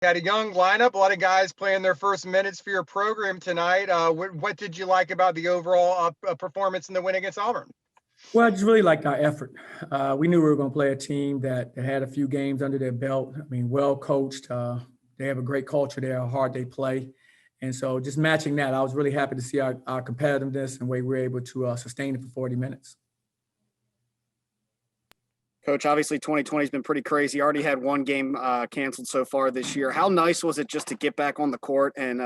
Had a young lineup, a lot of guys playing their first minutes for your program tonight. What did you like about the overall performance in the win against Auburn? Well, I just really liked our effort. We knew we were going to play a team that had a few games under their belt. I mean, well coached. They have a great culture there, how hard they play. And so just matching that, I was really happy to see our competitiveness and the way we were able to sustain it for 40 minutes. Coach, obviously 2020 has been pretty crazy. Already had one game canceled so far this year. How nice was it just to get back on the court and,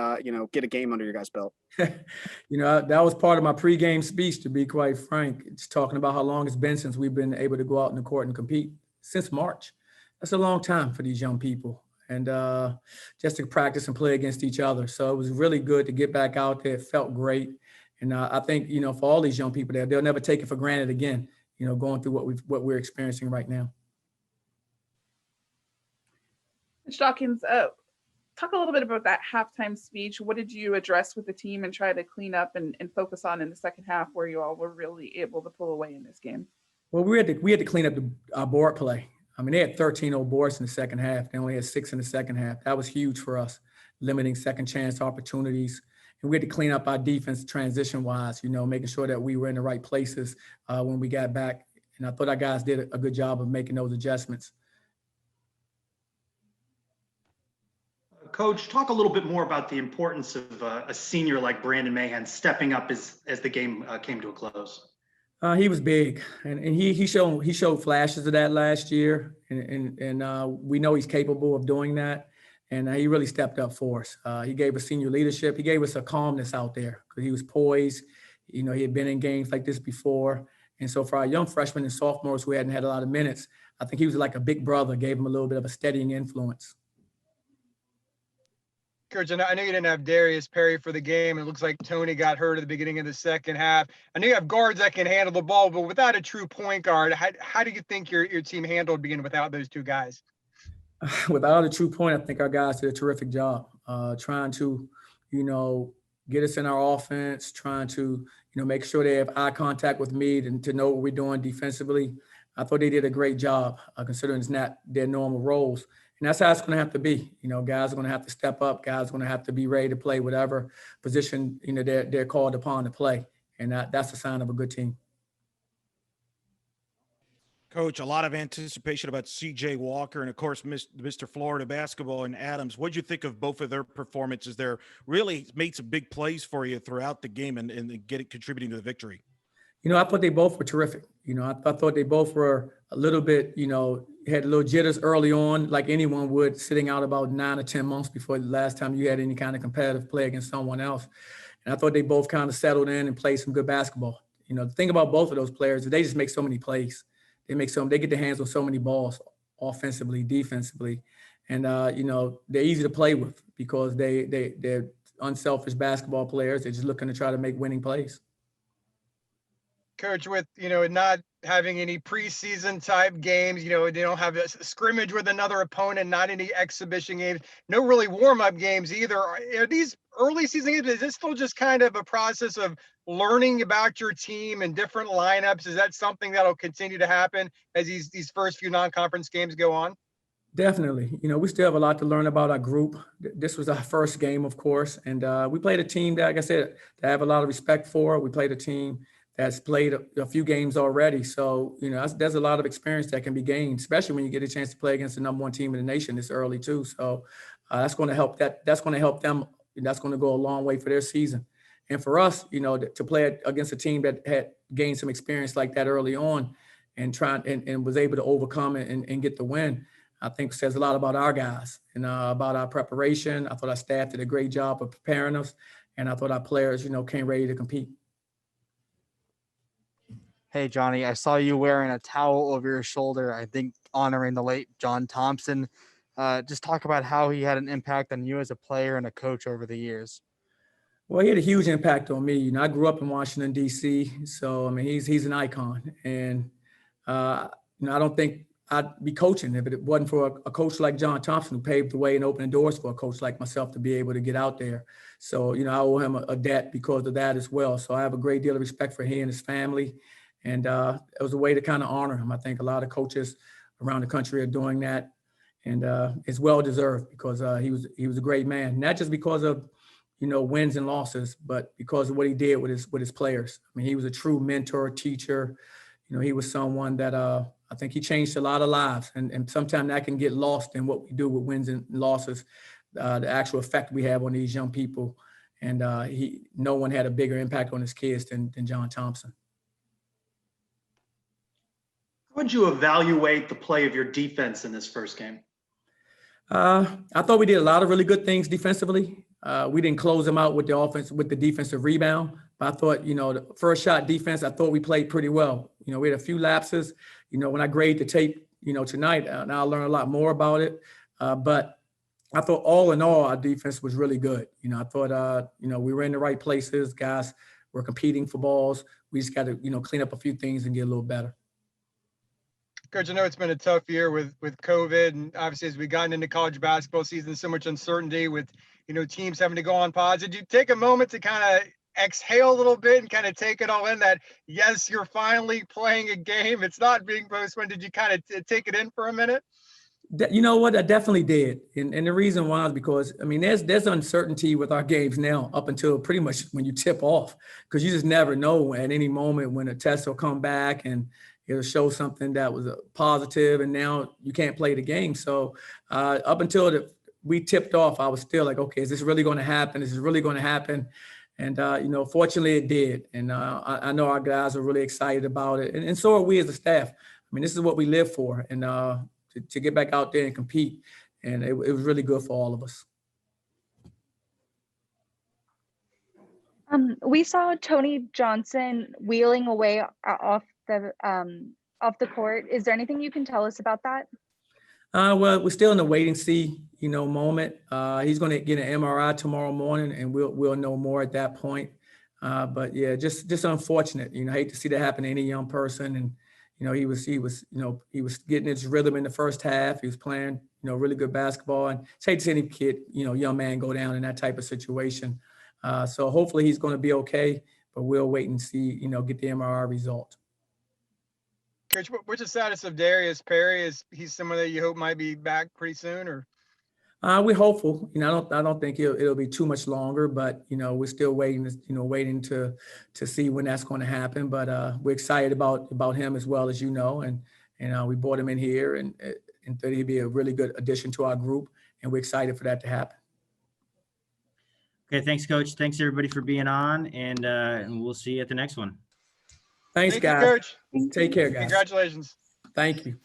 get a game under your guys' belt? That was part of my pregame speech, to be quite frank. It's talking about how long it's been since we've been able to go out in the court and compete. Since March. That's a long time for these young people. And just to practice and play against each other. So it was really good to get back out there. It felt great. And I think, for all these young people there, they'll never take it for granted again, going through what we're experiencing right now. Mr. Dawkins, talk a little bit about that halftime speech. What did you address with the team and try to clean up and focus on in the second half where you all were really able to pull away in this game? Well, we had to clean up our board play. I mean, they had 13 old boards in the second half. They only had 6 in the second half. That was huge for us, limiting second chance opportunities. And we had to clean up our defense transition-wise, making sure that we were in the right places when we got back. And I thought our guys did a good job of making those adjustments. Coach, talk a little bit more about the importance of a senior like Brandon Mayhem stepping up as the game came to a close. He was big, and he showed flashes of that last year, and we know he's capable of doing that, and he really stepped up for us. He gave us senior leadership. He gave us a calmness out there because he was poised. He had been in games like this before, and so for our young freshmen and sophomores who hadn't had a lot of minutes, I think he was like a big brother, gave him a little bit of a steadying influence. Coach, I know you didn't have Darius Perry for the game. It looks like Tony got hurt at the beginning of the second half. I know you have guards that can handle the ball, but without a true point guard, how do you think your team handled being without those two guys? Without a true point, I think our guys did a terrific job trying to, get us in our offense, trying to, make sure they have eye contact with me to know what we're doing defensively. I thought they did a great job considering it's not their normal roles. And that's how it's going to have to be. Guys are going to have to step up. Guys are going to have to be ready to play whatever position, they're called upon to play. And that's a sign of a good team. Coach, a lot of anticipation about C.J. Walker and, of course, Mr. Florida basketball and Adams. What did you think of both of their performances? They're really made some big plays for you throughout the game and contributing to the victory. I thought they both were terrific. I thought they both were a little bit, had a little jitters early on, like anyone would, sitting out about 9 or 10 months before the last time you had any kind of competitive play against someone else. And I thought they both kind of settled in and played some good basketball. The thing about both of those players is they just make so many plays. They get their hands on so many balls, offensively, defensively. And, they're easy to play with because they're unselfish basketball players. They're just looking to try to make winning plays. Coach, with, not having any preseason type games, they don't have a scrimmage with another opponent, not any exhibition games, no really warm-up games either. Are these early season games, is this still just kind of a process of learning about your team and different lineups? Is that something that'll continue to happen as these first few non-conference games go on? Definitely. We still have a lot to learn about our group. This was our first game, of course, and we played a team that, like I said, that I have a lot of respect for. We played a team that's played a few games already. So, there's a lot of experience that can be gained, especially when you get a chance to play against the number one team in the nation this early too. So that's going to help that's going to help them. That's going to go a long way for their season. And for us, to play against a team that had gained some experience like that early on and was able to overcome it and get the win, I think says a lot about our guys and about our preparation. I thought our staff did a great job of preparing us. And I thought our players, came ready to compete. Hey, Johnny, I saw you wearing a towel over your shoulder, I think honoring the late John Thompson. Just talk about how he had an impact on you as a player and a coach over the years. Well, he had a huge impact on me. I grew up in Washington, D.C., so, he's an icon. And, I don't think I'd be coaching if it wasn't for a coach like John Thompson, who paved the way and opened the doors for a coach like myself to be able to get out there. So, I owe him a debt because of that as well. So I have a great deal of respect for him and his family. And it was a way to kind of honor him. I think a lot of coaches around the country are doing that. And it's well deserved because he was a great man, not just because of wins and losses, but because of what he did with his players. I mean, he was a true mentor, teacher. He was someone that I think he changed a lot of lives, and sometimes that can get lost in what we do with wins and losses, the actual effect we have on these young people. And no one had a bigger impact on his kids than John Thompson. How would you evaluate the play of your defense in this first game? I thought we did a lot of really good things defensively. We didn't close them out with the defensive rebound, but I thought, the first shot defense, I thought we played pretty well. We had a few lapses. When I grade the tape, tonight, and I'll learn a lot more about it. But I thought all in all, our defense was really good. I thought, we were in the right places. Guys were competing for balls. We just got to, clean up a few things and get a little better. Coach, I know it's been a tough year with COVID, and obviously as we gotten into college basketball season, so much uncertainty with, teams having to go on pods. Did you take a moment to kind of exhale a little bit and kind of take it all in that, yes, you're finally playing a game. It's not being postponed. Did you kind of take it in for a minute? You know what? I definitely did. And the reason why is because, there's uncertainty with our games now up until pretty much when you tip off, because you just never know at any moment when a test will come back and it'll show something that was a positive, and now you can't play the game. So up until we tipped off, I was still like, okay, is this really going to happen? Is this really going to happen? And, fortunately it did. And I know our guys are really excited about it. And so are we as a staff. This is what we live for. And to get back out there and compete. And it was really good for all of us. We saw Tony Johnson wheeling away off the court. Is there anything you can tell us about that? Well, we're still in the wait and see, moment. He's going to get an MRI tomorrow morning, and we'll know more at that point. But yeah, just unfortunate. I hate to see that happen to any young person. And he was getting his rhythm in the first half. He was playing, really good basketball. And it's hate to see any kid, young man go down in that type of situation. So hopefully he's going to be okay. But we'll wait and see, get the MRI result. Coach, what's the status of Darius Perry? Is he someone that you hope might be back pretty soon, or? We're hopeful. I don't think it'll be too much longer, but we're still waiting to see when that's going to happen. But we're excited about him as well, as and we brought him in here and thought he'd be a really good addition to our group, and we're excited for that to happen. Okay, thanks, Coach. Thanks everybody for being on, and we'll see you at the next one. Thanks, guys. Thank you, Coach. Take care, guys. Congratulations. Thank you.